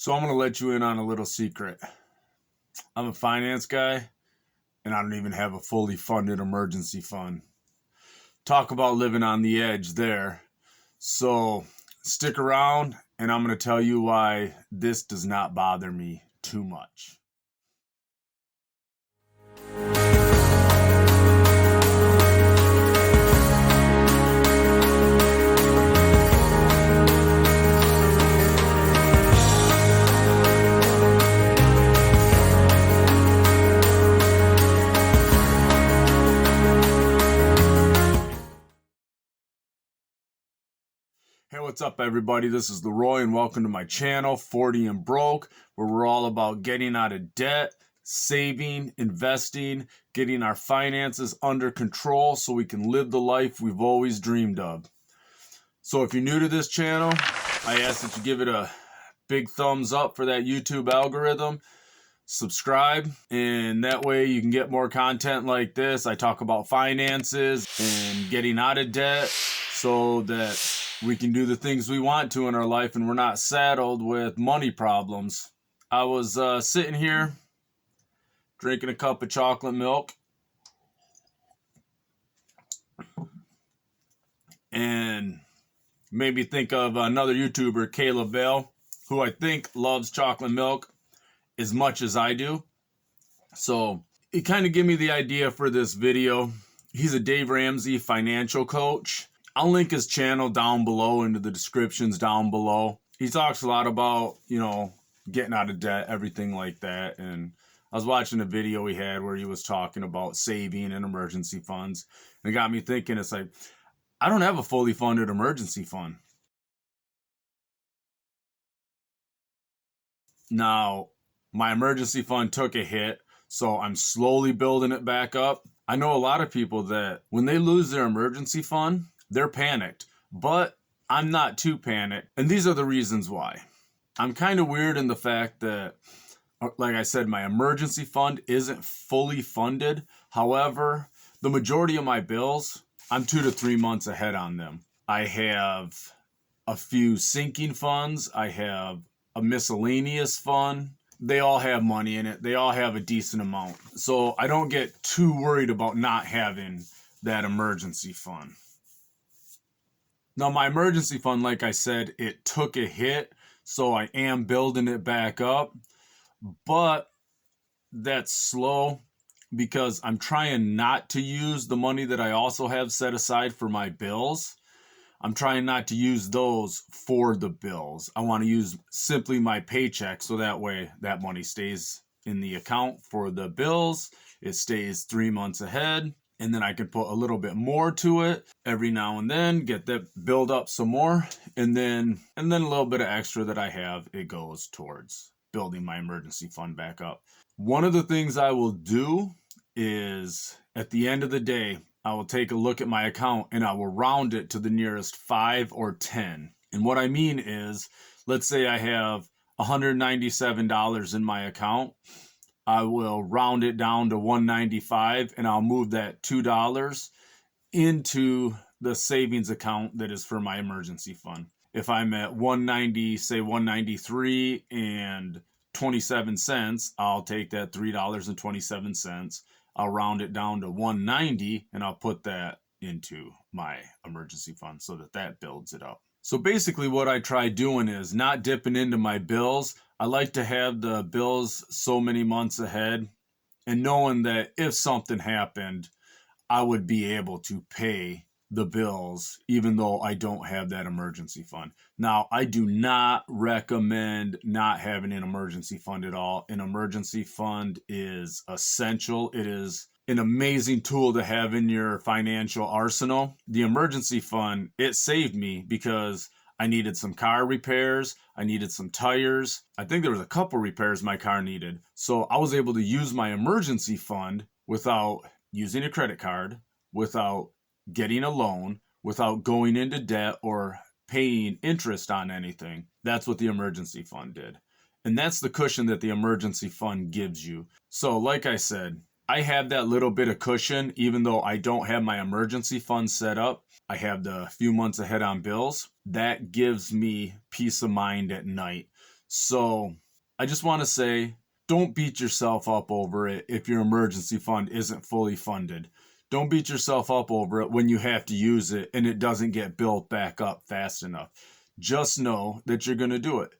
So I'm going to let you in on a little secret. I'm a finance guy, and I don't even have a fully funded emergency fund. Talk about living on the edge there. So stick around, and I'm going to tell you why this does not bother me too much. Hey, what's up, everybody? This is Leroy, and welcome to my channel, 40 and Broke, where we're all about getting out of debt, saving, investing, getting our finances under control so we can live the life we've always dreamed of. So if you're new to this channel, I ask that you give it a big thumbs up for that YouTube algorithm. Subscribe, and that way you can get more content like this. I talk about finances and getting out of debt so that we can do the things we want to in our life and we're not saddled with money problems. I was sitting here drinking a cup of chocolate milk, and made me think of another YouTuber, Bale, who I think loves chocolate milk as much as I do. So it kind of gave me the idea for this video. He's a Dave Ramsey financial coach. I'll link his channel down below into the descriptions down below. He talks a lot about, getting out of debt, everything like that. And I was watching a video he had where he was talking about saving and emergency funds. And it got me thinking, it's like, I don't have a fully funded emergency fund. Now, my emergency fund took a hit, so I'm slowly building it back up. I know a lot of people that when they lose their emergency fund, they're panicked, but I'm not too panicked. And these are the reasons why. I'm kind of weird in the fact that, like I said, my emergency fund isn't fully funded. However, the majority of my bills, I'm 2 to 3 months ahead on them. I have a few sinking funds. I have a miscellaneous fund. They all have money in it. They all have a decent amount. So I don't get too worried about not having that emergency fund. Now, my emergency fund, like I said, it took a hit, so I am building it back up. But that's slow because I'm trying not to use the money that I also have set aside for my bills. I'm trying not to use those for the bills. I want to use simply my paycheck so that way that money stays in the account for the bills. It stays 3 months ahead. And then I can put a little bit more to it every now and then, get that build up some more. And then a little bit of extra that I have, it goes towards building my emergency fund back up. One of the things I will do is at the end of the day, I will take a look at my account and I will round it to the nearest 5 or 10. And what I mean is, let's say I have $197 in my account. I will round it down to $195 and I'll move that $2 into the savings account that is for my emergency fund. If I'm at 190, say 193 and 27 cents, I'll take that $3.27. I'll round it down to 190 and I'll put that into my emergency fund so that builds it up. So basically what I try doing is not dipping into my bills. I like to have the bills so many months ahead and knowing that if something happened, I would be able to pay the bills even though I don't have that emergency fund. Now, I do not recommend not having an emergency fund at all. An emergency fund is essential. It is an amazing tool to have in your financial arsenal. The emergency fund, it saved me because I needed some car repairs. I needed some tires. I think there was a couple repairs my car needed. So I was able to use my emergency fund without using a credit card, without getting a loan, without going into debt or paying interest on anything. That's what the emergency fund did. And that's the cushion that the emergency fund gives you. So like I said, I have that little bit of cushion, even though I don't have my emergency fund set up. I have the few months ahead on bills. That gives me peace of mind at night. So I just want to say, don't beat yourself up over it if your emergency fund isn't fully funded. Don't beat yourself up over it when you have to use it and it doesn't get built back up fast enough. Just know that you're going to do it.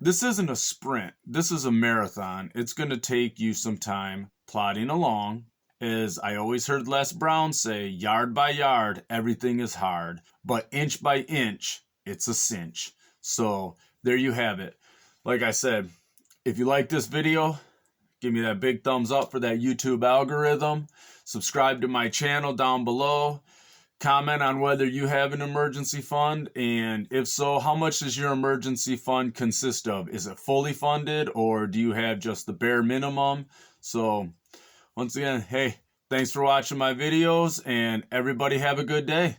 This isn't a sprint. This is a marathon. It's going to take you some time plodding along. As I always heard Les Brown say, yard by yard, everything is hard. But inch by inch, it's a cinch. So there you have it. Like I said, if you like this video, give me that big thumbs up for that YouTube algorithm. Subscribe to my channel down below. Comment on whether you have an emergency fund, and if so, how much does your emergency fund consist of? Is it fully funded, or do you have just the bare minimum? So once again, hey, thanks for watching my videos, and everybody have a good day.